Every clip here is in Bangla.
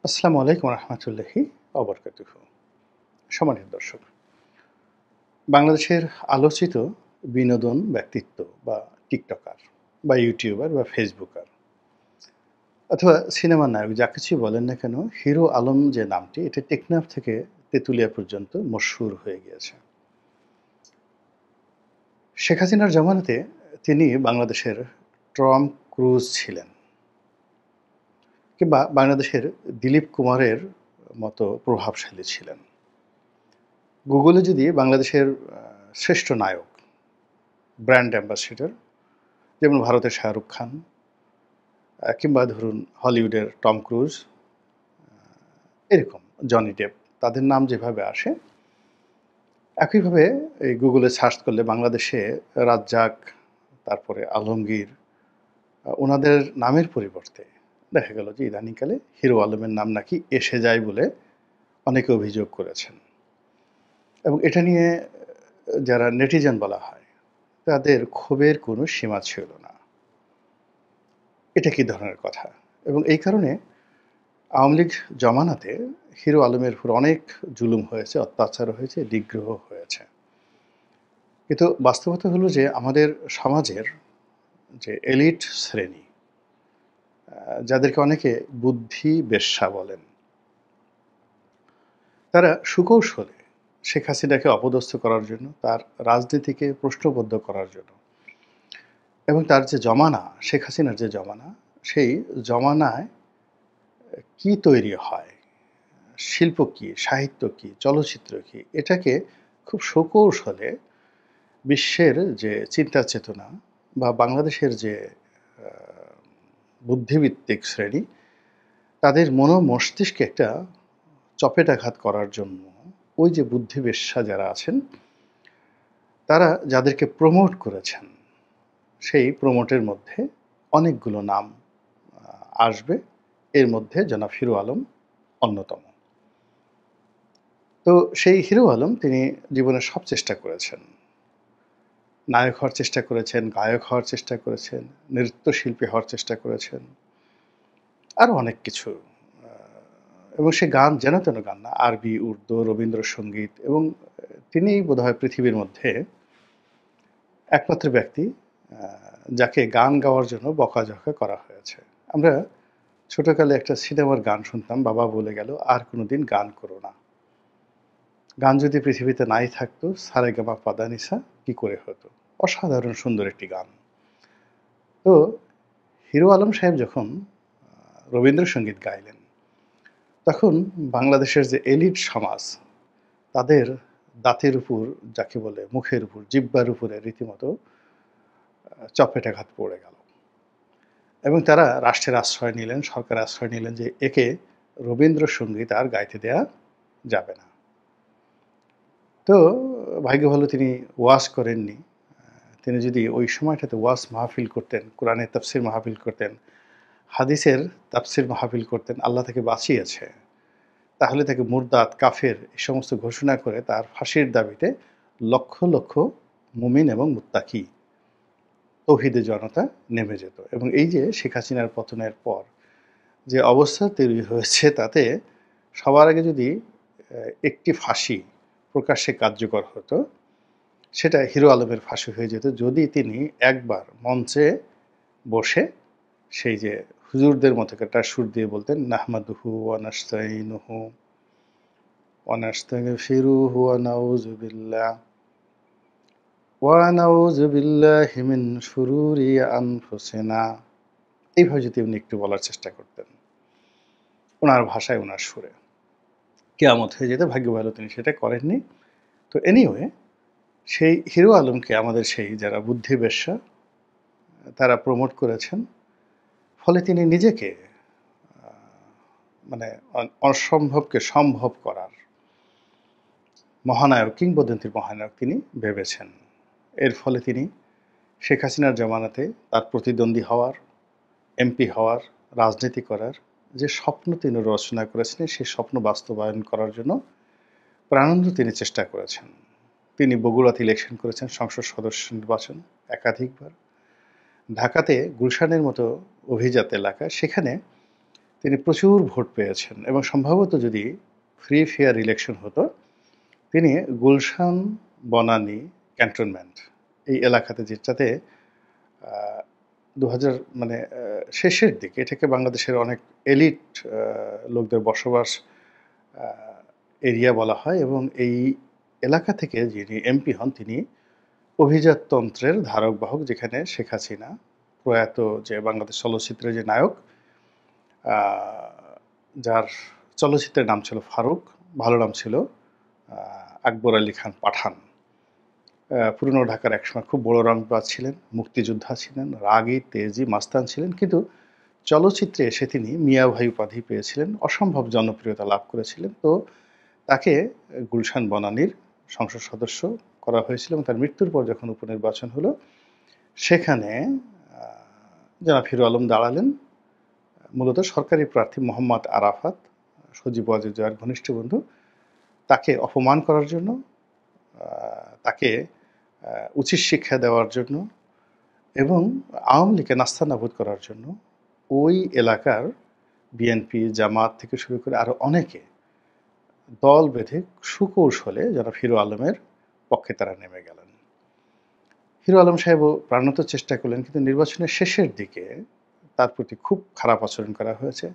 আসসালামু আলাইকুম রহমতুল্লাহি অবরকাতুহু। সম্মানিত দর্শক, বাংলাদেশের আলোচিত বিনোদন ব্যক্তিত্ব বা টিকটকার বা ইউটিউবার বা ফেসবুকার অথবা সিনেমার নায়ক যা কিছুই বলেন না কেন, হিরো আলম যে নামটি এটা টেকনাফ থেকে তেঁতুলিয়া পর্যন্ত মশহুর হয়ে গিয়েছে। শেখ হাসিনার জামানাতে তিনি বাংলাদেশের টম ক্রুজ ছিলেন, কিংবা বাংলাদেশের দিলীপ কুমারের মতো প্রভাবশালী ছিলেন। গুগলে যদি বাংলাদেশের শ্রেষ্ঠ নায়ক, ব্র্যান্ড অ্যাম্বাসেডর, যেমন ভারতের শাহরুখ খান, কিংবা ধরুন হলিউডের টম ক্রুজ, এরকম জনি ডেপ, তাদের নাম যেভাবে আসে, একইভাবে এই গুগলে সার্চ করলে বাংলাদেশে রাজ্জাক, তারপরে আলমগীর, ওনাদের নামের পরিবর্তে দেখা গেল যে ইদানিংকালে হিরো আলমের নাম নাকি এসে যায় বলে অনেকে অভিযোগ করেছেন। এবং এটা নিয়ে যারা নেটিজেন বলা হয়, তাদের ক্ষোভের কোনো সীমা ছিল না। এটা কী ধরনের কথা? এবং এই কারণে আওয়ামী লীগ জমানাতে হিরো আলমের উপর অনেক জুলুম হয়েছে, অত্যাচার হয়েছে, নিগ্রহ হয়েছে। কিন্তু বাস্তবতা হলো যে আমাদের সমাজের যে এলিট শ্রেণী, যাদেরকে অনেকে বুদ্ধি বেশ্যা বলেন, তারা সুকৌশলে শেখ হাসিনাকে অপদস্থ করার জন্য, তার রাজনীতিকে প্রশ্নবদ্ধ করার জন্য, এবং তার যে জমানা, শেখ হাসিনার যে জমানা, সেই জমানায় কি তৈরি হয়, শিল্প কী, সাহিত্য কী, চলচ্চিত্র কী, এটাকে খুব সুকৌশলে বিশ্বের যে চিন্তা চেতনা বা বাংলাদেশের যে বুদ্ধিভিত্তিক শ্রেণী, তাদের মস্তিষ্কে একটা চপেটাঘাত করার জন্য ওই যে বুদ্ধিবেশ্যা যারা আছেন, তারা যাদেরকে প্রমোট করেছেন, সেই প্রমোটের মধ্যে অনেকগুলো নাম আসবে। এর মধ্যে জনাব হিরো আলম অন্যতম। তো সেই হিরো আলম তিনি জীবনে সব চেষ্টা করেছেন। নায়ক হওয়ার চেষ্টা করেছেন, গায়ক হওয়ার চেষ্টা করেছেন, নৃত্যশিল্পী হওয়ার চেষ্টা করেছেন, আরও অনেক কিছু। এবং সে গান যেন তেন গান না, আরবি, উর্দু, রবীন্দ্রসঙ্গীত, এবং তিনিই বোধহয় পৃথিবীর মধ্যে একমাত্র ব্যক্তি যাকে গান গাওয়ার জন্য বকাঝকা করা হয়েছে। আমরা ছোটকালে একটা সিনেমার গান শুনতাম, বাবা বলে গেল আর কোনোদিন গান করো না। গান যদি পৃথিবীতে নাই থাকতো, সারেগামা পাদানিসা কি করে হতো। অসাধারণ সুন্দর একটি গান। তো হিরো আলম সাহেব যখন রবীন্দ্রসঙ্গীত গাইলেন, তখন বাংলাদেশের যে এলিট সমাজ, তাদের দাঁতের উপর, যাকে বলে মুখের উপর, জিহ্বার উপরে রীতিমতো চপেটাঘাত পড়ে গেল। এবং তারা রাষ্ট্রের আশ্রয় নিলেন, সরকারের আশ্রয় নিলেন যে একে রবীন্দ্রসঙ্গীত আর গাইতে দেয়া যাবে না। তো ভাগ্য ভালো তিনি ওয়াজ করেননি। তিনি যদি ওই সময়টাতে ওয়াজ মাহফিল করতেন, কোরআনের তাফসির মাহফিল করতেন, হাদিসের তাফসির মাহফিল করতেন, আল্লাহ তাকে বাঁচিয়েছে, তাহলে তাকে মুরদাদ, কাফের এই সমস্ত ঘোষণা করে তার ফাঁসির দাবিতে লক্ষ লক্ষ মুমিন এবং মুত্তাকি তৌহিদে জনতা নেমে যেত। এবং এই যে শেখ হাসিনার পতনের পর যে অবস্থা তৈরি হয়েছে, তাতে সবার আগে যদি একটি ফাঁসি প্রকাশ্যে কার্যকর হতো, সেটা হিরো আলমের ফাঁসি হয়ে যেত যদি তিনি একবার মঞ্চে বসে সেই যে হুজুরদের মতো একটা সুর দিয়ে বলতেন, নাহমাদুহু ওয়া নাস্তাইনুহু ওয়া নাস্তাগফিরুহু ওয়া নাউযু বিল্লাহি মিন শুরুরি আনফুসিনা। এইভাবে যদি উনি একটু বলার চেষ্টা করতেন, ওনার ভাষায়, ওনার সুরে, কিয়ামত হয়ে যেত। ভাগ্য ভালো তিনি সেটা করেননি। তো এনিওয়ে, সেই হিরো আলমকে আমাদের সেই যারা বুদ্ধিবেশ্যা, তারা প্রমোট করেছেন। ফলে তিনি নিজেকে মানে অসম্ভবকে সম্ভব করার মহানায়ক, কিংবদন্তির মহানায়ক তিনি ভেবেছেন। এর ফলে তিনি শেখ হাসিনার জামানাতে তার প্রতিদ্বন্দ্বী হওয়ার, এমপি হওয়ার, রাজনীতি করার যে স্বপ্ন তিনি রচনা করেছিলেন, সেই স্বপ্ন বাস্তবায়ন করার জন্য প্রাণান্ত তিনি চেষ্টা করেছেন। তিনি বগুড়াতে ইলেকশন করেছেন, সংসদ সদস্য নির্বাচন একাধিকবার। ঢাকাতে গুলশানের মতো অভিজাত এলাকা, সেখানে তিনি প্রচুর ভোট পেয়েছেন এবং সম্ভবত যদি ফ্রি ফেয়ার ইলেকশন হতো, তিনি গুলশান বনানী ক্যান্টনমেন্ট এই এলাকাতে যেটাতে আ ২০০০ মানে শেষের দিকে এটাকে বাংলাদেশের অনেক এলিট লোকদের বসবাস আ এরিয়া বলা হয় এবং এই এলাকা থেকে যিনি এমপি হন তিনি অভিজাততন্ত্রের ধারক বাহক, যেখানে শেখ হাসিনা প্রয়াত যে বাংলাদেশ চলচ্চিত্রের যে নায়ক, আ যার চলচ্চিত্রের নাম ছিল 'ফারুক', ভালো নাম ছিল আ আকবর আলী খান পাঠান। পুরনো ঢাকার একসময় খুব বড় রংবাজ ছিলেন, মুক্তিযোদ্ধা ছিলেন, রাগী, তেজি, মাস্তান ছিলেন। কিন্তু চলচ্চিত্রে এসে তিনি মিয়া ভাই উপাধি পেয়েছিলেন, অসম্ভব জনপ্রিয়তা লাভ করেছিলেন। তো তাকে গুলশান বনানীর সংসদ সদস্য করা হয়েছিল এবং তার মৃত্যুর পর যখন উপনির্বাচন হলো, সেখানে আ জনাব হিরো আলম দাঁড়ালেন। মূলত সরকারি প্রার্থী মোহাম্মদ আরাফাত, সজীব ওয়াজেদ জয়ের ঘনিষ্ঠ বন্ধু, তাকে অপমান করার জন্য, আ তাকে উচিত শিক্ষা দেওয়ার জন্য এবং আওয়ামী লীগকে নাস্তানাবুদ করার জন্য ওই এলাকার বিএনপি, জামাত থেকে শুরু করে আরো অনেকে দল বেঁধে সুকৌশলে জনাব হিরো আলমের পক্ষে তারা নেমে গেলেন। হিরো আলম সাহেবও প্রাণত চেষ্টা করলেন, কিন্তু নির্বাচনের শেষের দিকে তার প্রতি খুব খারাপ আচরণ করা হয়েছে।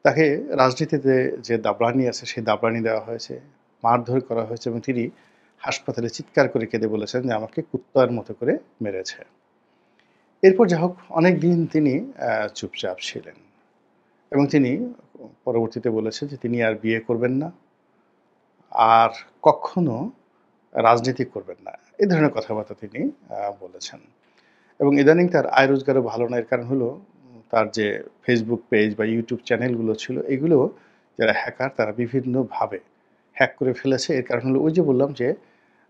তাকে রাজনীতিতে যে দাবরানি আছে সেই দাবরানি দেওয়া হয়েছে, মারধর করা হয়েছে এবং তিনি হাসপাতালে চিৎকার করে কেঁদে বলেছেন যে আমাকে কুত্তার মতো করে মেরেছে। এরপর যা হোক অনেকদিন তিনি চুপচাপ ছিলেন এবং তিনি পরবর্তীতে বলেছেন যে তিনি আর বিয়ে করবেন না, আর কখনো রাজনীতি করবেন না। এ ধরনের কথাবার্তা তিনি বলেছেন। এবং ইদানিং তার আয় রোজগারও ভালো না। এর কারণ হলো তার যে ফেসবুক পেজ বা ইউটিউব চ্যানেলগুলো ছিল, এগুলো যারা হ্যাকার তারা বিভিন্নভাবে হ্যাক করে ফেলেছে। এর কারণ হলো ওই যে বললাম যে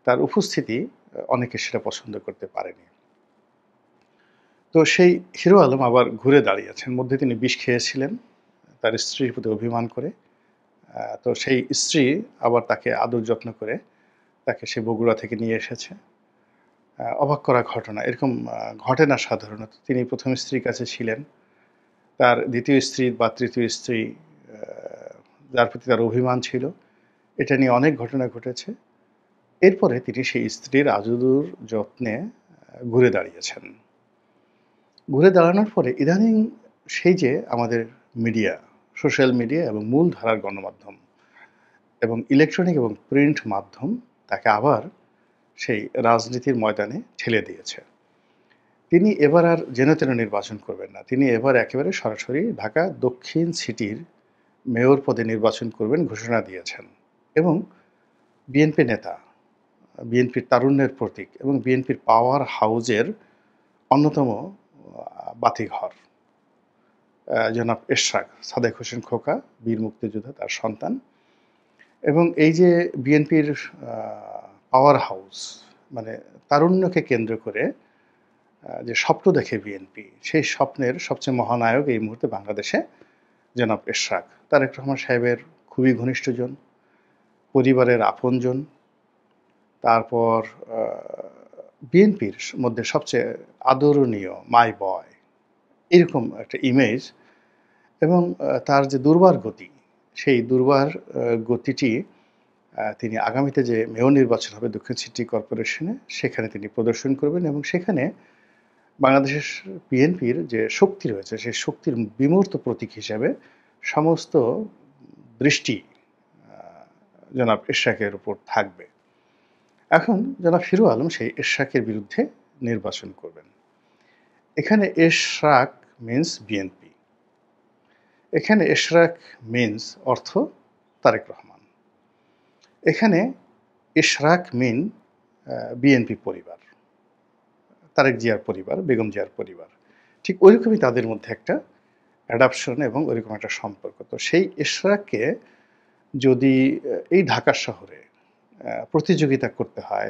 তার উপস্থিতি অনেকে সেটা পছন্দ করতে পারেনি। তো সেই হিরো আলম আবার ঘুরে দাঁড়িয়েছেন। মধ্যে তিনি বিষ খেয়েছিলেন তার স্ত্রীর প্রতি অভিমান করে। তো সেই স্ত্রী আবার তাকে আদর যত্ন করে তাকে সে বগুড়া থেকে নিয়ে এসেছে। অবাক করা ঘটনা। এরকম ঘটে না সাধারণত। তিনি ১ম স্ত্রীর কাছে ছিলেন। তার ২য় স্ত্রী বা ৩য় স্ত্রী আ যার প্রতি তার অভিমান ছিল, এটা নিয়ে অনেক ঘটনা ঘটেছে। এরপরে তিনি সেই স্ত্রীর আদর যত্নে ঘুরে দাঁড়িয়েছেন। ঘুরে দাঁড়ানোর পরে ইদানিং সেই যে আমাদের মিডিয়া, সোশ্যাল মিডিয়া এবং মূলধারার গণমাধ্যম এবং ইলেকট্রনিক এবং প্রিন্ট মাধ্যম তাকে আবার সেই রাজনীতির ময়দানে ঠেলে দিয়েছে। তিনি এবার আর যেনতেন নির্বাচন করবেন না। তিনি এবার একেবারে সরাসরি ঢাকা দক্ষিণ সিটির মেয়র পদে নির্বাচন করবেন ঘোষণা দিয়েছেন এবং বিএনপি নেতা, বিএনপির তারুণ্যের প্রতীক এবং বিএনপির পাওয়ার হাউজের অন্যতম বাতিঘর জনাব এশরাক সাদেক হোসেন খোকা, বীর মুক্তিযোদ্ধা, তার সন্তান এবং এই যে বিএনপির পাওয়ার হাউস মানে তারুণ্যকে কেন্দ্র করে যে স্বপ্ন দেখে বিএনপি, সেই স্বপ্নের সবচেয়ে মহানায়ক এই মুহূর্তে বাংলাদেশে জনাব এশরাক। তারেক রহমান সাহেবের খুবই ঘনিষ্ঠজন, পরিবারের আপনজন, তারপর বিএনপির মধ্যে সবচেয়ে আদরণীয় মাই বয়, এরকম একটা ইমেজ এবং তার যে দুর্বার গতি, সেই দুর্বার গতিটি তিনি আগামীতে যে মেয়র নির্বাচন হবে দক্ষিণ সিটি কর্পোরেশনে, সেখানে তিনি প্রদর্শন করবেন এবং সেখানে বাংলাদেশের বিএনপির যে শক্তি রয়েছে, সেই শক্তির বিমূর্ত প্রতীক হিসাবে সমস্ত দৃষ্টি আ জনাব এশরাকের উপর থাকবে। এখন জনাব হিরো আলম সেই এশরাকের বিরুদ্ধে নির্বাচন করবেন। এখানে এশরাক মিনস বিএনপি। এখানে এশরাক মিনস অর্থ তারেক রহমান। এখানে এশরাক মিন বিএনপি পরিবার, তারেক জিয়ার পরিবার, বেগম জিয়ার পরিবার। ঠিক ঐরকমই তাদের মধ্যে একটা অ্যাডাপশন এবং ওইরকম একটা সম্পর্ক। তো সেই এশরাককে যদি এই ঢাকা শহরে প্রতিযোগিতা করতে হয়,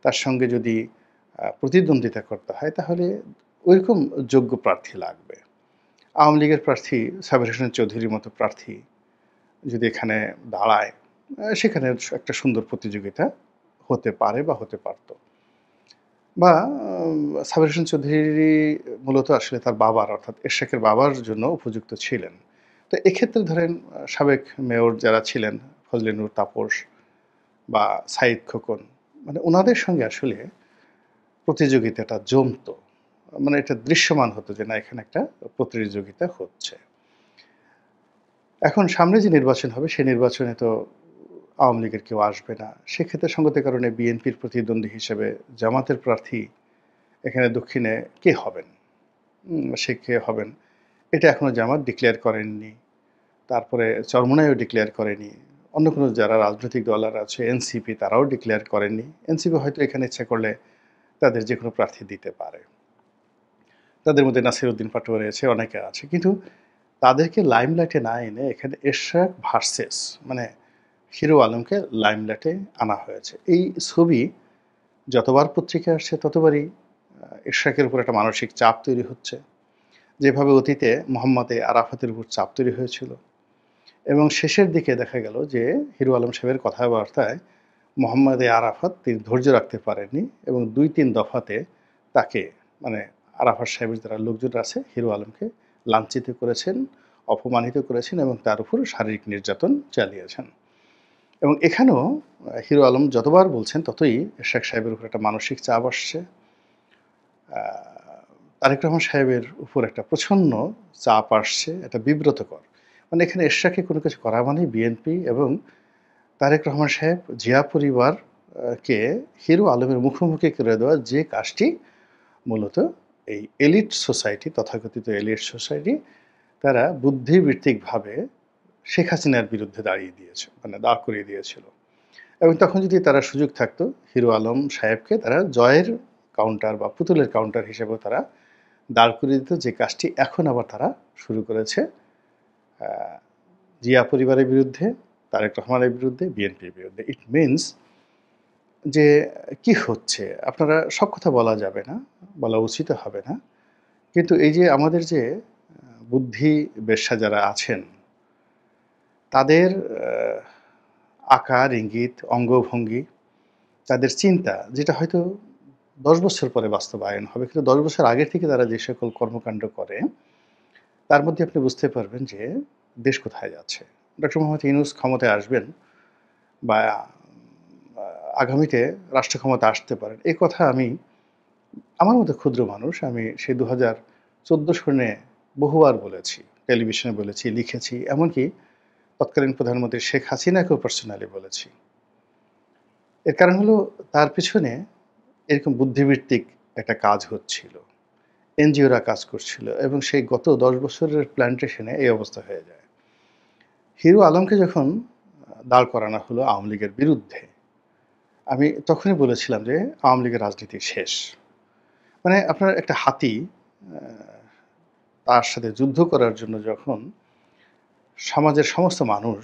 তার সঙ্গে যদি প্রতিদ্বন্দ্বিতা করতে হয়, তাহলে ওইরকম যোগ্য প্রার্থী লাগবে। আওয়ামী লীগের প্রার্থী সাবের হোসেন চৌধুরীর মতো প্রার্থী যদি এখানে দাঁড়ায়, সেখানে একটা সুন্দর প্রতিযোগিতা হতে পারে বা হতে পারত। বা সাবের হোসেন চৌধুরী মূলত আসলে তার বাবার অর্থাৎ এরশাকের বাবার জন্য উপযুক্ত ছিলেন। তো এক্ষেত্রে ধরেন সাবেক মেয়র যারা ছিলেন ফজলে নূর তাপস বা সাঈদ খোকন, মানে উনাদের সঙ্গে আসলে প্রতিযোগিতাটা জমতো। মানে এটা দৃশ্যমান হতো যে না এখানে একটা প্রতিযোগিতা হচ্ছে। এখন সামনে যে নির্বাচন হবে সেই নির্বাচনে তো আওয়ামী লীগের কেউ আসবে না। সেক্ষেত্রে সঙ্গতের কারণে বিএনপির প্রতিদ্বন্দ্বী হিসেবে জামাতের প্রার্থী এখানে দক্ষিণে কে হবেন? সে কে হবেন? এটা এখনো জামাত ডিক্লেয়ার করেননি। তারপরে চরমোনাইও ডিক্লেয়ার করেনি। অন্য কোনো যারা রাজনৈতিক দল আর আছে এনসিপি তারাও ডিক্লেয়ার করেননি। এনসিপি হয়তো এখানে ইচ্ছা করলে তাদের যেকোনো প্রার্থী দিতে পারে। তাদের মধ্যে নাসির উদ্দিন পাটোয়ারি রয়েছে, অনেকে আছে। কিন্তু তাদেরকে লাইমলাইটে না এনে এখানে এরশাদ ভার্সেস মানে হিরো আলমকে লাইমলাইটে আনা হয়েছে। এই ছবি যতবার পত্রিকায় আসছে ততবারই এরশাদের উপর একটা মানসিক চাপ তৈরি হচ্ছে। যেভাবে অতীতে মোহাম্মদ আরাফাতের উপর চাপ তৈরি হয়েছিল এবং শেষের দিকে দেখা গেল যে হিরো আলম সাহেবের কথাবার্তায় মোহাম্মদ আরাফাত তিনি ধৈর্য রাখতে পারেননি এবং ২-৩ দফাতে তাকে মানে আরাফাত সাহেবের যারা লোকজন আছে হিরো আলমকে লাঞ্ছিত করেছেন, অপমানিত করেছেন এবং তার উপর শারীরিক নির্যাতন চালিয়েছেন। এবং এখানেও হিরো আলম যতবার বলছেন ততই এরশাদ সাহেবের উপর একটা মানসিক চাপ আসছে। আ তারেক রহমান সাহেবের উপর একটা প্রচ্ছন্ন চাপ আসছে, এটা বিব্রতকর। মানে এখানে এরশাদকে কোনো কিছু করা মানেই বিএনপি এবং তারেক রহমান সাহেব জিয়া পরিবার কে হিরো আলমের মুখোমুখি করে দেওয়া যে কাজটি মূলত এই এলিট সোসাইটি, তথাকথিত এলিট সোসাইটি তারা বুদ্ধিবৃত্তিকভাবে শেখ হাসিনার বিরুদ্ধে দাঁড়িয়ে দিয়েছে, মানে দাঁড় করিয়ে দিয়েছিল। এবং তখন যদি তারা সুযোগ থাকতো হিরো আলম সাহেবকে তারা জয়ের কাউন্টার বা পুতুলের কাউন্টার হিসেবেও তারা দাঁড় করিয়ে দিত, যে কাজটি এখন আবার তারা শুরু করেছে জিয়া পরিবারের বিরুদ্ধে, তারেক রহমানের বিরুদ্ধে, বিএনপির বিরুদ্ধে। ইট মিনস যে কি হচ্ছে আপনারা সব কথা বলা যাবে না, বলা উচিত হবে না। কিন্তু এই যে আমাদের যে বুদ্ধি বেশ্যা যারা আছেন তাদের আকার ইঙ্গিত অঙ্গভঙ্গি, তাদের চিন্তা যেটা হয়তো ১০ বছর পরে বাস্তবায়ন হবে, কিন্তু ১০ বছর আগের থেকে তারা যে সকল কর্মকাণ্ড করে তার মধ্যে আপনি বুঝতে পারবেন যে দেশ কোথায় যাচ্ছে। ডক্টর মোহাম্মদ ইউনূস ক্ষমতায় আসবেন বা আগামীতে রাষ্ট্র ক্ষমতায় আসতে পারেন, এই কথা আমি আমার মতো ক্ষুদ্র মানুষ আমি সেই ২০১৪ সনে বহুবার বলেছি, টেলিভিশনে বলেছি, লিখেছি, এমনকি তৎকালীন প্রধানমন্ত্রী শেখ হাসিনাকেও পার্সোনালি বলেছি। এর কারণ হলো তার পিছনে এরকম বুদ্ধিবৃত্তিক একটা কাজ হচ্ছিল। এনজিওরা কাজ করছিল এবং সেই গত ১০ বছরের প্ল্যান্টেশনে এই অবস্থা হয়ে যায়। হিরো আলমকে যখন দাঁড় করানো হলো আওয়ামী লীগের বিরুদ্ধে, আমি তখনই বলেছিলাম যে আওয়ামী লীগের রাজনীতি শেষ। মানে আপনার একটা হাতি আ তার সাথে যুদ্ধ করার জন্য যখন সমাজের সমস্ত মানুষ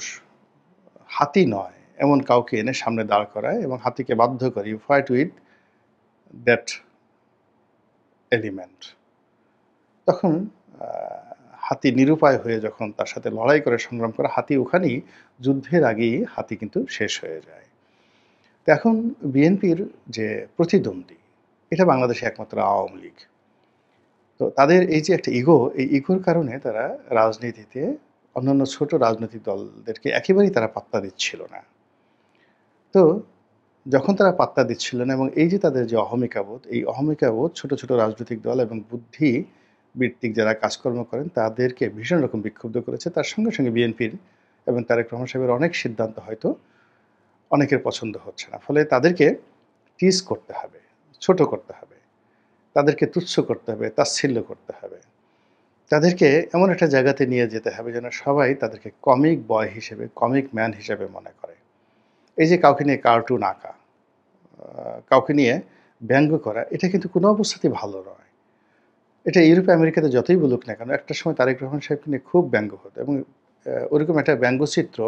হাতি নয় এমন কাউকে এনে সামনে দাঁড় করায় এবং হাতিকে বাধ্য করে you fight with that element. তখন আ হাতি নিরুপায় হয়ে যখন তার সাথে লড়াই করে সংগ্রাম করে হাতি ওখানেই যুদ্ধের আগেই হাতি কিন্তু শেষ হয়ে যায়। তো এখন বিএনপির যে প্রতিদ্বন্দ্বী এটা বাংলাদেশে একমাত্র আওয়ামী লীগ। তো তাদের এই যে একটা ইগো, এই ইগোর কারণে তারা রাজনীতিতে অন্যান্য ছোট রাজনৈতিক দলদেরকে একেবারেই তারা পাত্তা দিচ্ছিল না। তো যখন তারা পাত্তা দিচ্ছিল না এবং এই যে তাদের যে অহমিকাবোধ, এই অহমিকাবোধ ছোট, ছোট রাজনৈতিক দল এবং বুদ্ধিবৃত্তিক যারা কাজকর্ম করেন তাদেরকে ভীষণ রকম বিক্ষুব্ধ করেছে। তার সঙ্গে, সঙ্গে বিএনপির এবং তারেক রহমান সাহেবের অনেক সিদ্ধান্ত হয়তো অনেকের পছন্দ হচ্ছে না। ফলে তাদেরকে টিজ করতে হবে, ছোট করতে হবে। তাদেরকে তুচ্ছ করতে হবে, তাচ্ছিল্য করতে হবে। তাদেরকে এমন একটা জায়গাতে নিয়ে যেতে হবে যেন সবাই তাদেরকে কমিক বয় হিসেবে, কমিক ম্যান হিসেবে মনে করে। এই যে কাউকে নিয়ে কার্টুন আঁকা, কাউকে নিয়ে ব্যঙ্গ করা, এটা কিন্তু কোনো অবস্থাতেই ভালো নয়। এটা ইউরোপ আমেরিকাতে যতই বলুক না কেন, একটা সময় তারেক রহমান সাহেবকে নিয়ে খুব ব্যঙ্গ হতো এবং ওরকম একটা ব্যঙ্গচিত্র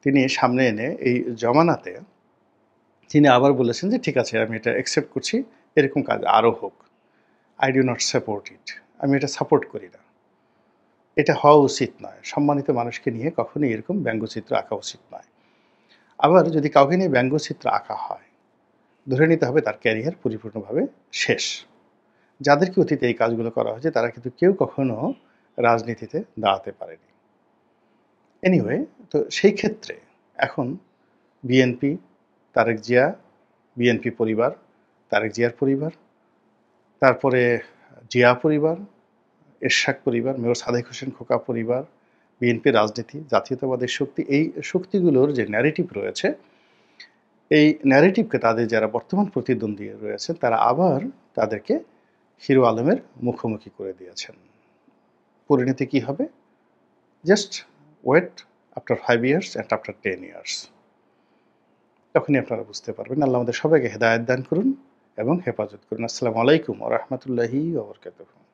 তিনি সামনে এনে এই জমানাতে তিনি আবার বলেছেন যে, "ঠিক আছে আমি এটা অ্যাকসেপ্ট করছি, এরকম কাজ আরও হোক। I do not support it." আমি এটা সাপোর্ট করি না। এটা হওয়া উচিত নয়। সম্মানিত মানুষকে নিয়ে কখনোই এরকম ব্যঙ্গচিত্র আঁকা উচিত নয়। আবার যদি কাউকে নিয়ে ব্যঙ্গচিত্র আঁকা হয় ধরে নিতে হবে তার ক্যারিয়ার পরিপূর্ণভাবে শেষ। যাদেরকে অতীতে এই কাজগুলো করা হয়েছে তারা কিন্তু কেউ কখনো রাজনীতিতে দাঁড়াতে পারেনি। এনিওয়ে, তো সেই ক্ষেত্রে এখন বিএনপি, তারেক জিয়া, বিএনপি পরিবার, তারেক জিয়ার পরিবার, তারপরে জিয়া পরিবার, এরশাদ পরিবার, মেয়র সাদেক হোসেন খোকা পরিবার, বিএনপি রাজনীতি, জাতীয়তাবাদী শক্তি, এই শক্তিগুলোর যে ন্যারেটিভ রয়েছে, এই ন্যারেটিভকে তাদের যারা বর্তমান প্রতিদ্বন্দ্বী রয়েছেন তারা আবার তাদেরকে হিরো আলমের মুখোমুখি করে দিয়েছেন। পরিণতি কি হবে? Just wait after 5 years and after 10 years. তখনই আপনারা বুঝতে পারবেন। আল্লাহ আমাদের সবাইকে হেদায়েত দান করুন এবং হেফাজত করুন। আসসালামু আলাইকুম ওয়া রাহমাতুল্লাহি ওয়া বারাকাতুহু।